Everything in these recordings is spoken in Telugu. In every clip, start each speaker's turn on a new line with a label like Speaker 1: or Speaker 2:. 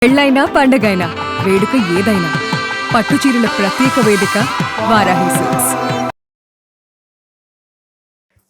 Speaker 1: పెళ్ళైనా పండగైనా వేడుక ఏదైనా పట్టుచీరల ప్రత్యేక వేదిక వారాహి సిల్క్స్.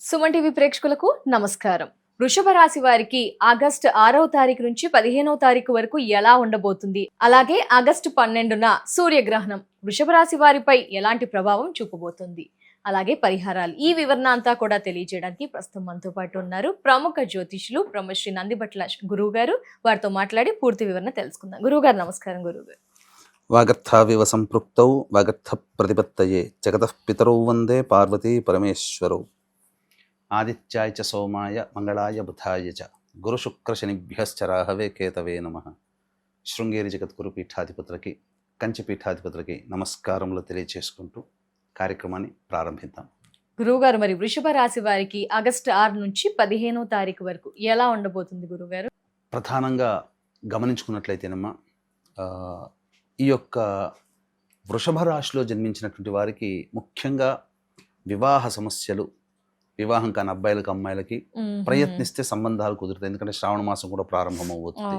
Speaker 2: సుమన్ టీవీ ప్రేక్షకులకు నమస్కారం. వృషభ రాశి వారికి ఆగస్టు 6వ తారీఖు నుంచి 15వ తారీఖు వరకు ఎలా ఉండబోతుంది, అలాగే ఆగస్టు 12న సూర్యగ్రహణం వృషభ రాశి వారిపై ఎలాంటి ప్రభావం చూపబోతుంది, అలాగే పరిహారాలు, ఈ వివరణ అంతా కూడా తెలియజేయడానికి ప్రస్తుతం మనతో పాటు ఉన్నారు ప్రముఖ జ్యోతిషులు బ్రహ్మశ్రీ నందిబట్ల గురువు గారు. వారితో మాట్లాడి పూర్తి వివరణ తెలుసుకుందాం. గురువు గారు నమస్కారం. గురువు గారు,
Speaker 3: వాగర్థావివ సంపృక్తౌ వాగర్థ ప్రతిపత్తయే జగతః పితరౌ వందే పార్వతీ పరమేశ్వరౌ. ఆదిత్యాయ చ సోమాయ మంగళాయ బుధాయ చ గురుశుక్రశనిభ్యశ్చ రాహవే కేతవే నమః. శృంగేరి జగద్గురు పీఠాధిపతులకి, కంచి పీఠాధిపతులకి నమస్కారములు తెలియచేసుకుంటూ కార్యక్రమాన్ని ప్రారంభిద్దాం.
Speaker 2: గురువుగారు, మరి వృషభ రాశి వారికి ఆగస్టు 6 నుంచి 15వ తారీఖు వరకు ఎలా ఉండబోతుంది గురువుగారు?
Speaker 3: ప్రధానంగా గమనించుకున్నట్లయితేనమ్మా, ఈ యొక్క వృషభ రాశిలో జన్మించినటువంటి వారికి ముఖ్యంగా వివాహ సమస్యలు, వివాహం కాని అబ్బాయిలకి అమ్మాయిలకి ప్రయత్నిస్తే సంబంధాలు కుదురుతాయి. ఎందుకంటే శ్రావణ మాసం కూడా ప్రారంభమవుతుంది.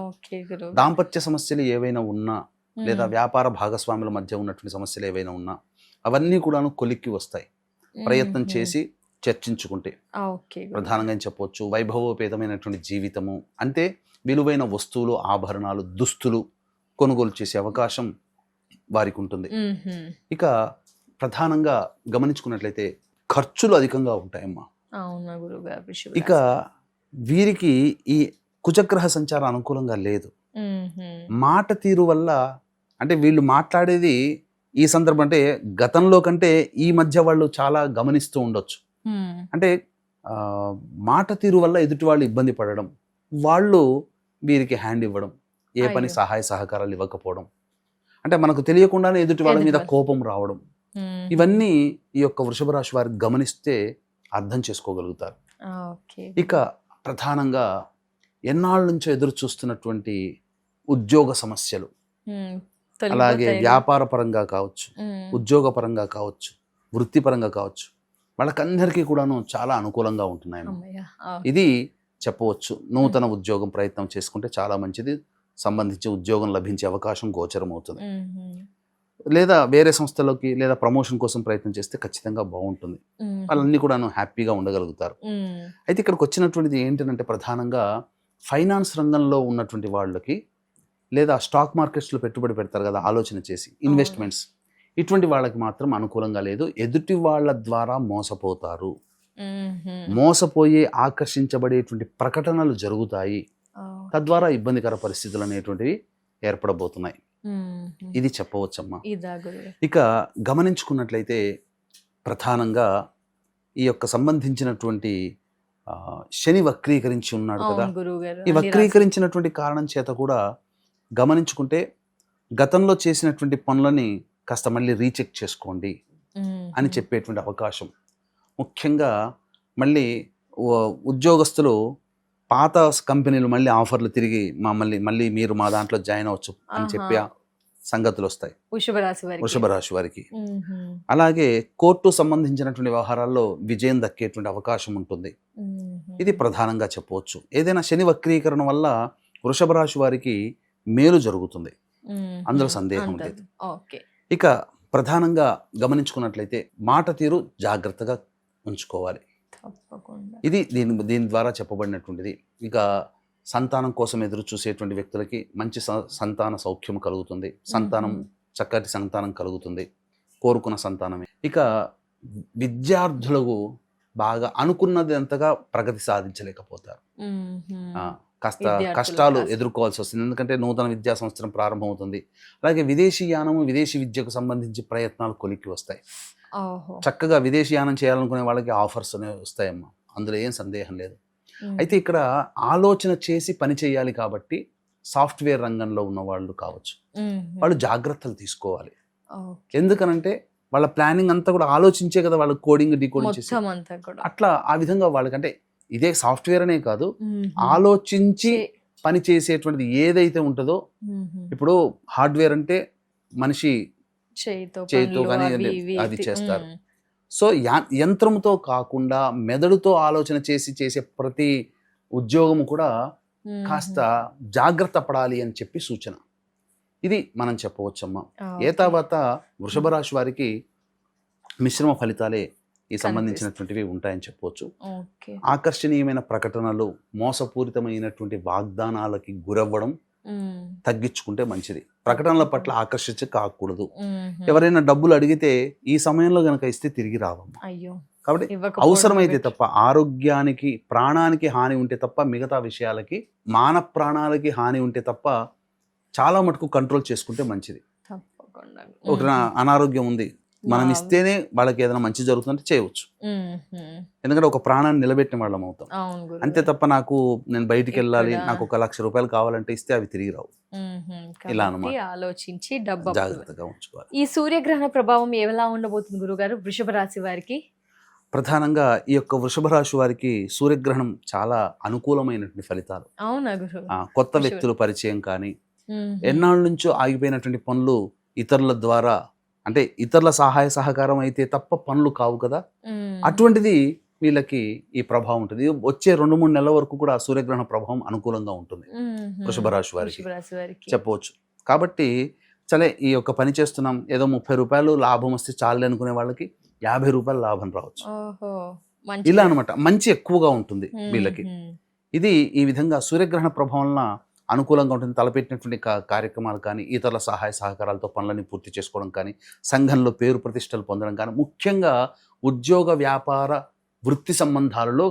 Speaker 3: దాంపత్య సమస్యలు ఏవైనా ఉన్నా, లేదా వ్యాపార భాగస్వాముల మధ్య ఉన్నటువంటి సమస్యలు ఏవైనా ఉన్నా, అవన్నీ కూడాను కొలిక్కి వస్తాయి ప్రయత్నం చేసి చర్చించుకుంటే. ప్రధానంగా చెప్పవచ్చు వైభవోపేతమైనటువంటి జీవితము అంటే విలువైన వస్తువులు, ఆభరణాలు, దుస్తులు కొనుగోలు చేసే అవకాశం వారికి ఉంటుంది. ఇక ప్రధానంగా గమనించుకున్నట్లయితే ఖర్చులు అధికంగా ఉంటాయమ్మా. ఇక వీరికి ఈ కుజగ్రహ సంచారం అనుకూలంగా లేదు. మాట తీరు వల్ల, అంటే వీళ్ళు మాట్లాడేది ఈ సందర్భం అంటే గతంలో కంటే ఈ మధ్య వాళ్ళు చాలా గమనిస్తూ ఉండొచ్చు. అంటే మాట తీరు వల్ల ఎదుటి వాళ్ళు ఇబ్బంది పడడం, వాళ్ళు వీరికి హ్యాండ్ ఇవ్వడం, ఏ పని సహాయ సహకారాలు ఇవ్వకపోవడం, అంటే మనకు తెలియకుండానే ఎదుటి వాళ్ళ మీద కోపం రావడం, ఇవన్నీ ఈ యొక్క వృషభ రాశి వారికి గమనిస్తే అర్థం చేసుకోగలుగుతారు. ఇక ప్రధానంగా ఎన్నాళ్ళ నుంచో ఎదురు చూస్తున్నటువంటి ఉద్యోగ సమస్యలు, అలాగే వ్యాపార పరంగా కావచ్చు, ఉద్యోగ పరంగా కావచ్చు, వృత్తిపరంగా కావచ్చు, వాళ్ళకందరికీ కూడాను చాలా అనుకూలంగా ఉంటున్నాయి. ఇది చెప్పవచ్చు. నూతన ఉద్యోగం ప్రయత్నం చేసుకుంటే చాలా మంచిది, సంబంధించి ఉద్యోగం లభించే అవకాశం గోచరం అవుతుంది. లేదా వేరే సంస్థలోకి లేదా ప్రమోషన్ కోసం ప్రయత్నం చేస్తే ఖచ్చితంగా బాగుంటుంది. వాళ్ళన్నీ కూడాను హ్యాపీగా ఉండగలుగుతారు. అయితే ఇక్కడికి వచ్చినటువంటిది ఏంటంటే ప్రధానంగా ఫైనాన్స్ రంగంలో ఉన్నటువంటి వాళ్ళకి, లేదా స్టాక్ మార్కెట్స్లో పెట్టుబడి పెడతారు కదా ఆలోచన చేసి, ఇన్వెస్ట్మెంట్స్, ఇటువంటి వాళ్ళకి మాత్రం అనుకూలంగా లేదు. ఎదుటి వాళ్ళ ద్వారా మోసపోతారు. మోసపోయి ఆకర్షించబడేటువంటి ప్రకటనలు జరుగుతాయి. తద్వారా ఇబ్బందికర పరిస్థితులు అనేటువంటివి ఏర్పడబోతున్నాయి. ఇది చెప్పవచ్చమ్మా. ఇక గమనించుకున్నట్లయితే ప్రధానంగా ఈ యొక్క సంబంధించినటువంటి శని వక్రీకరించి ఉన్నాడు కదా. ఈ వక్రీకరించినటువంటి కారణం చేత కూడా గమనించుకుంటే గతంలో చేసినటువంటి పనులని కాస్త మళ్ళీ రీచెక్ చేసుకోండి అని చెప్పేటువంటి అవకాశం. ముఖ్యంగా మళ్ళీ ఉద్యోగస్తులు పాత కంపెనీలు మళ్ళీ ఆఫర్లు తిరిగి మళ్ళీ మీరు మా దాంట్లో జాయిన్ అవ్వచ్చు అని చెప్పే సంగతులు వస్తాయి వృషభ రాశి వారికి. అలాగే కోర్టు సంబంధించినటువంటి వ్యవహారాల్లో విజయం దక్కేటువంటి అవకాశం ఉంటుంది. ఇది ప్రధానంగా చెప్పవచ్చు. ఏదైనా శని వక్రీకరణ వల్ల వృషభ రాశి వారికి మేలు జరుగుతుంది, అందులో సందేహం లేదు. ఇక ప్రధానంగా గమనించుకున్నట్లయితే మాట తీరు జాగ్రత్తగా ఉంచుకోవాలి. ఇది దీని ద్వారా చెప్పబడినటువంటిది. ఇక సంతానం కోసం ఎదురు చూసేటువంటి వ్యక్తులకి మంచి సంతాన సౌఖ్యం కలుగుతుంది. చక్కటి సంతానం కలుగుతుంది, కోరుకున్న సంతానమే. ఇక విద్యార్థులకు బాగా అనుకున్నది అంతగా ప్రగతి సాధించలేకపోతారు. కాస్త కష్టాలు ఎదుర్కోవాల్సి వస్తుంది. ఎందుకంటే నూతన విద్యా సంవత్సరం ప్రారంభమవుతుంది. అలాగే విదేశీ యానము, విదేశీ విద్యకు సంబంధించి ప్రయత్నాలు కొలిక్కి వస్తాయి. చక్కగా విదేశీ యానం చేయాలనుకునే వాళ్ళకి ఆఫర్స్ వస్తాయమ్మా, అందులో ఏం సందేహం లేదు. అయితే ఇక్కడ ఆలోచన చేసి పని చేయాలి కాబట్టి సాఫ్ట్వేర్ రంగంలో ఉన్న వాళ్ళు కావచ్చు, వాళ్ళు జాగ్రత్తలు తీసుకోవాలి. ఎందుకనంటే వాళ్ళ ప్లానింగ్ అంతా కూడా ఆలోచించే కదా వాళ్ళు కోడింగ్ డీకోడింగ్ చేసి, అట్లా ఆ విధంగా వాళ్ళకంటే ఇదే సాఫ్ట్వేర్ అనే కాదు, ఆలోచించి పని చేసేటువంటిది ఏదైతే ఉంటుందో, ఇప్పుడు హార్డ్వేర్ అంటే మనిషి చేతితో కానీ అది చేస్తారు. సో యంత్రంతో కాకుండా మెదడుతో ఆలోచన చేసే ప్రతి ఉద్యోగము కూడా కాస్త జాగ్రత్త పడాలి అని చెప్పి సూచన. ఇది మనం చెప్పవచ్చమ్మా. తర్వాత వృషభ రాశి వారికి మిశ్రమ ఫలితాలే ఈ సంబంధించినటువంటివి ఉంటాయని చెప్పవచ్చు.
Speaker 2: ఓకే.
Speaker 3: ఆకర్షణీయమైన ప్రకటనలు, మోసపూరితమైనటువంటి వాగ్దానాలకి గురవ్వడం తగ్గించుకుంటే మంచిది. ప్రకటనల పట్ల ఆకర్షించ కాకూడదు. ఎవరైనా డబ్బులు అడిగితే ఈ సమయంలో గనక ఇస్తే తిరిగి రావమ్మా.
Speaker 2: అయ్యో.
Speaker 3: కాబట్టి అవసరమైతే తప్ప, ఆరోగ్యానికి ప్రాణానికి హాని ఉంటే తప్ప, మిగతా విషయాలకి మానవ ప్రాణాలకి హాని ఉంటే తప్ప చాలా మటుకు కంట్రోల్ చేసుకుంటే మంచిది.
Speaker 2: తప్పకుండా.
Speaker 3: ఒక అనారోగ్యం ఉంది, మనం ఇస్తేనే వాళ్ళకి ఏదైనా మంచి జరుగుతుందంటే చేయవచ్చు. ఎందుకంటే ఒక ప్రాణాన్ని నిలబెట్టిన వాళ్ళం అవుతాం. అంతే తప్ప నేను బయటికి వెళ్ళాలి, నాకు 1 లక్ష రూపాయలు కావాలంటే ఇస్తే అవి తిరిగి రావు. ఇలా అన్నమాట.
Speaker 2: ఆలోచించి డబ్బు
Speaker 3: జాగ్రత్తగా ఉంచుకోవాలి.
Speaker 2: ఈ సూర్యగ్రహణ ప్రభావం ఎలా ఉండబోతుంది గురుగారు వృషభ రాశి వారికి?
Speaker 3: ప్రధానంగా ఈ యొక్క వృషభ రాశి వారికి సూర్యగ్రహణం చాలా అనుకూలమైనటువంటి ఫలితాలు.
Speaker 2: అవునా గురు?
Speaker 3: కొత్త వ్యక్తుల పరిచయం కానీ, ఎన్నాళ్ళ నుంచో ఆగిపోయినటువంటి పనులు ఇతరుల ద్వారా, అంటే ఇతరుల సహాయ సహకారం అయితే తప్ప పనులు కావు కదా, అటువంటిది వీళ్ళకి ఈ ప్రభావం ఉంటుంది. వచ్చే 2-3 నెలల వరకు కూడా సూర్యగ్రహణ ప్రభావం అనుకూలంగా ఉంటుంది వృషభ రాశి వారికి చెప్పవచ్చు. కాబట్టి సరే, ఈ యొక్క పని చేస్తున్నాం, ఏదో 30 రూపాయలు లాభం వస్తే చాలు అనుకునే వాళ్ళకి 50 రూపాయలు లాభం రావచ్చు. ఇలా అనమాట. మంచి ఎక్కువగా ఉంటుంది వీళ్ళకి. ఇది ఈ విధంగా సూర్యగ్రహణ ప్రభావం అనుకూలంగా ఉంటుంది. తలపెట్టినటువంటి కార్యక్రమాలు కానీ, ఇతరుల సహాయ సహకారాలతో పనులని పూర్తి చేసుకోవడం కానీ, సంఘంలో పేరు ప్రతిష్టలు పొందడం కానీ, ముఖ్యంగా ఉద్యోగ వ్యాపార వృత్తి సంబంధాలలో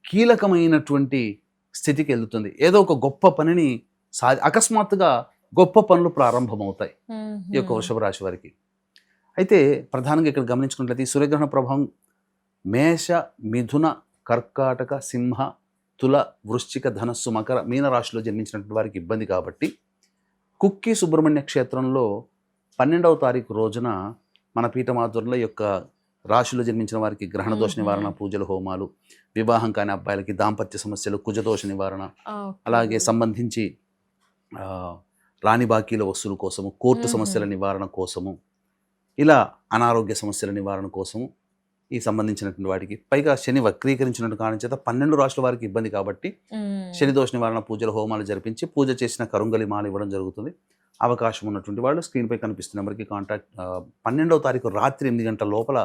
Speaker 3: కీలకమైనటువంటి స్థితికి వెళ్తుంది. ఏదో ఒక గొప్ప పనిని అకస్మాత్తుగా గొప్ప పనులు ప్రారంభమవుతాయి ఈ యొక్క వృషభ రాశి వారికి. అయితే ప్రధానంగా ఇక్కడ గమనించుకున్నట్లయితే ఈ సూర్యగ్రహణ ప్రభావం మేష, మిథున, కర్కాటక, సింహ, తుల, వృశ్చిక, ధనస్సు, మకర, మీన రాశిలో జన్మించినటువంటి వారికి ఇబ్బంది. కాబట్టి కుక్కి సుబ్రహ్మణ్య క్షేత్రంలో 12వ తారీఖు రోజున మన పీఠమాధుర్ల యొక్క రాశిలో జన్మించిన వారికి గ్రహణ దోష నివారణ పూజలు, హోమాలు, వివాహం కాని అబ్బాయిలకి దాంపత్య సమస్యలు, కుజదోష నివారణ, అలాగే సంబంధించి రాణి బాకీల వసూలు కోసము, కోర్టు సమస్యల నివారణ కోసము, ఇలా అనారోగ్య సమస్యల నివారణ కోసము ఈ సంబంధించినటువంటి వాటికి, పైగా శని వక్రీకరించినట్టు కారణం చేత 12 రాశుల వారికి ఇబ్బంది. కాబట్టి శని దోష నివారణ పూజలు, హోమాలు జరిపించి పూజ చేసిన కరుంగలి మాల ఇవ్వడం జరుగుతుంది. అవకాశం ఉన్నటువంటి వాళ్ళు స్క్రీన్పై కనిపిస్తున్న నెంబర్కి కాంటాక్ట్ 12వ తారీఖు రాత్రి 8 గంటల లోపల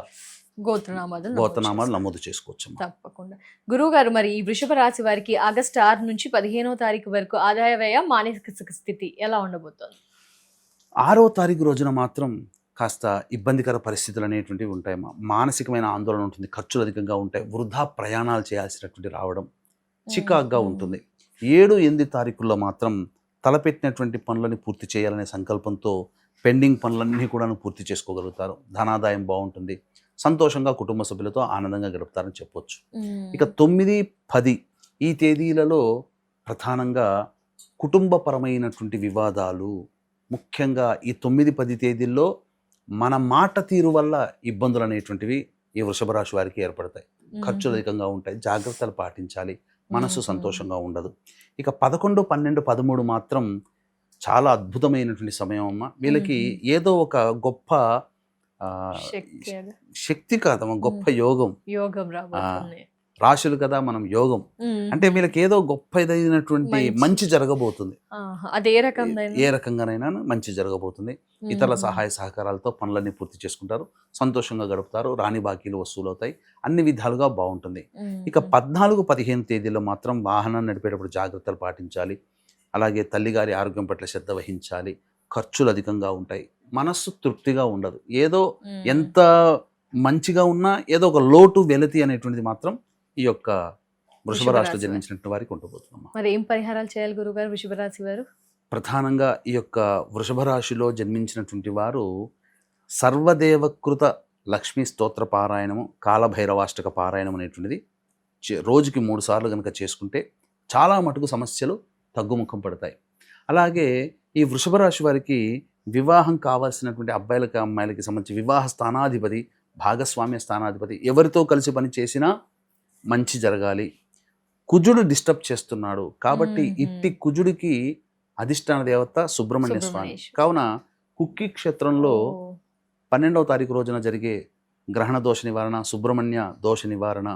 Speaker 3: గోత్రనామాలు నమోదు చేసుకోవచ్చు.
Speaker 2: తప్పకుండా. గురువు గారు, మరి ఈ వృషభ రాశి వారికి ఆగస్టు 6 నుంచి 15వ తారీఖు వరకు ఆదాయ వ్యయ మానసిక స్థితి ఎలా ఉండబోతోంది?
Speaker 3: 6వ తారీఖు రోజున మాత్రం కాస్త ఇబ్బందికర పరిస్థితులు అనేటువంటివి ఉంటాయమ్మా. మానసికమైన ఆందోళన ఉంటుంది, ఖర్చులు అధికంగా ఉంటాయి, వృధా ప్రయాణాలు చేయాల్సినటువంటి రావడం, చికాగ్గా ఉంటుంది. 7-8 తారీఖుల్లో మాత్రం తలపెట్టినటువంటి పనులని పూర్తి చేయాలనే సంకల్పంతో పెండింగ్ పనులన్నీ కూడా పూర్తి చేసుకోగలుగుతారు. ధనాదాయం బాగుంటుంది, సంతోషంగా కుటుంబ సభ్యులతో ఆనందంగా గడుపుతారని చెప్పొచ్చు. ఇక 9-10 ఈ తేదీలలో ప్రధానంగా కుటుంబపరమైనటువంటి వివాదాలు, ముఖ్యంగా ఈ 9-10 తేదీల్లో మన మాట తీరు వల్ల ఇబ్బందులు అనేటువంటివి ఈ వృషభ రాశి వారికి ఏర్పడతాయి. ఖర్చులు అధికంగా ఉంటాయి, జాగ్రత్తలు పాటించాలి, మనసు సంతోషంగా ఉండదు. ఇక 11, 12, 13 మాత్రం చాలా అద్భుతమైనటువంటి సమయం అమ్మ. వీళ్ళకి ఏదో ఒక గొప్ప శక్తి కాదమ్మా, గొప్ప యోగం రాశులు కదా మనం, యోగం అంటే వీళ్ళకి ఏదో గొప్ప ఇదైనటువంటి మంచి జరగబోతుంది.
Speaker 2: అదే
Speaker 3: ఏ రకంగానైనా మంచి జరగబోతుంది. ఇతరుల సహాయ సహకారాలతో పనులన్నీ పూర్తి చేసుకుంటారు, సంతోషంగా గడుపుతారు, రాణి బాకీలు వసూలు అవుతాయి, అన్ని విధాలుగా బాగుంటుంది. ఇక 14-15 తేదీలో మాత్రం వాహనాన్ని నడిపేటప్పుడు జాగ్రత్తలు పాటించాలి, అలాగే తల్లిగారి ఆరోగ్యం పట్ల శ్రద్ధ వహించాలి. ఖర్చులు అధికంగా ఉంటాయి, మనస్సు తృప్తిగా ఉండదు, ఏదో ఎంత మంచిగా ఉన్నా ఏదో ఒక లోటు వెలతి అనేటువంటిది మాత్రం ఈ యొక్క వృషభ రాశిలో జన్మించినటువంటి వారికి ఉండబోతున్నాం.
Speaker 2: మరి ఏం పరిహారాలు చేయాలి గురుగారు వృషభ రాశి వారు?
Speaker 3: ప్రధానంగా ఈ యొక్క వృషభ రాశిలో జన్మించినటువంటి వారు సర్వదేవకృత లక్ష్మీ స్తోత్ర పారాయణము, కాలభైరవాష్టక పారాయణం అనేటువంటిది రోజుకి 3 సార్లు కనుక చేసుకుంటే చాలా మటుకు సమస్యలు తగ్గుముఖం పడతాయి. అలాగే ఈ వృషభ రాశి వారికి వివాహం కావాల్సినటువంటి అబ్బాయిలకి అమ్మాయిలకి సంబంధించి వివాహ స్థానాధిపతి, భాగస్వామ్య స్థానాధిపతి ఎవరితో కలిసి పని చేసినా మంచి జరగాలి. కుజుడు డిస్టర్బ్ చేస్తున్నాడు కాబట్టి ఇట్టి కుజుడికి అధిష్టాన దేవత సుబ్రహ్మణ్య స్వామి. కావున కుక్కి క్షేత్రంలో 12వ తారీఖు రోజున జరిగే గ్రహణ దోష నివారణ, సుబ్రహ్మణ్య దోష నివారణ,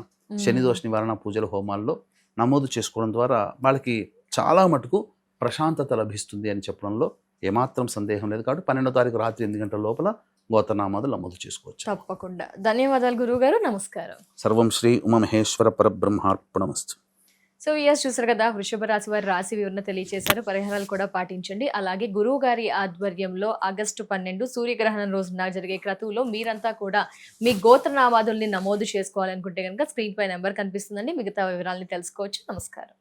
Speaker 3: శని దోష నివారణ పూజల హోమాల్లో నమోదు చేసుకోవడం ద్వారా వాళ్ళకి చాలా మటుకు ప్రశాంతత లభిస్తుంది అని చెప్పడంలో ఏమాత్రం సందేహం లేదు. కాబట్టి 12వ తారీఖు రాత్రి 8 గంటల లోపల గోత్రనామాదులు నమోదు చేసుకోవచ్చు.
Speaker 2: తప్పకుండా. ధన్యవాదాలు గురువుగారు. నమస్కారం.
Speaker 3: సర్వం శ్రీ ఉమామహేశ్వర పరబ్రహ్మార్పణమస్తు.
Speaker 2: సో చూసారు కదా, వృషభ రాశి వారి రాశి వివరణ తెలియజేశారు. పరిహారాలు కూడా పాటించండి. అలాగే గురువు గారి ఆధ్వర్యంలో ఆగస్టు 12 సూర్యగ్రహణం రోజున జరిగే క్రతువులో మీరంతా కూడా మీ గోత్రనామాదుల్ని నమోదు చేసుకోవాలనుకుంటే కనుక స్క్రీన్ పై నెంబర్ కనిపిస్తుందండి. మిగతా వివరాలని తెలుసుకోవచ్చు. నమస్కారం.